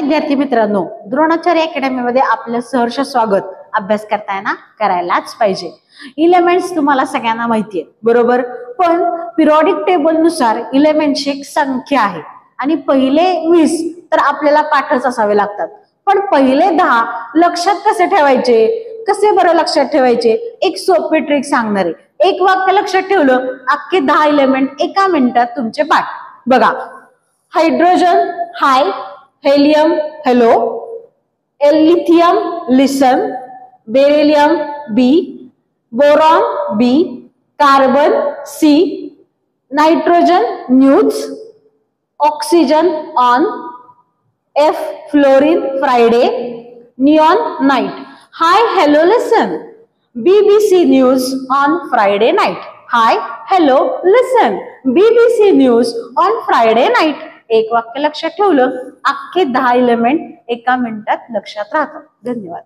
विद्यार्थी मित्रांनो, द्रोणाचार्य अकॅडमी मध्ये आपलं सहर्ष स्वागत. अभ्यास करताना करायलाच पाहिजे. इलेमेंट्स तुम्हाला सगळ्यांना माहिती आहे बरोबर, पण पिरियोडिक टेबल नुसार इलेमेंट्सची एक संख्या आहे आणि पहिले 20 तर आपल्याला पाठच असावे लागतात. पण पहिले 10 लक्षात कसे ठेवायचे, कसे बरं लक्षात ठेवायचे, एक सोपी ट्रिक सांगणार आहे. एक वाक्य लक्षात ठेवलं, अख्खे 10 इलेमेंट एका मिनिटात तुमचे पाठ. बघा, hydrogen hi, helium hello, lithium listen, beryllium B, boron B, carbon C, nitrogen news, oxygen on, F fluorine Friday, neon night. Hi hello listen, BBC news on Friday night. Hi hello listen, BBC news on Friday night. एक वाक्य लक्षात ठेवलं, अख्खे 10 element एका मिनिटात लक्षात राहतात. धन्यवाद.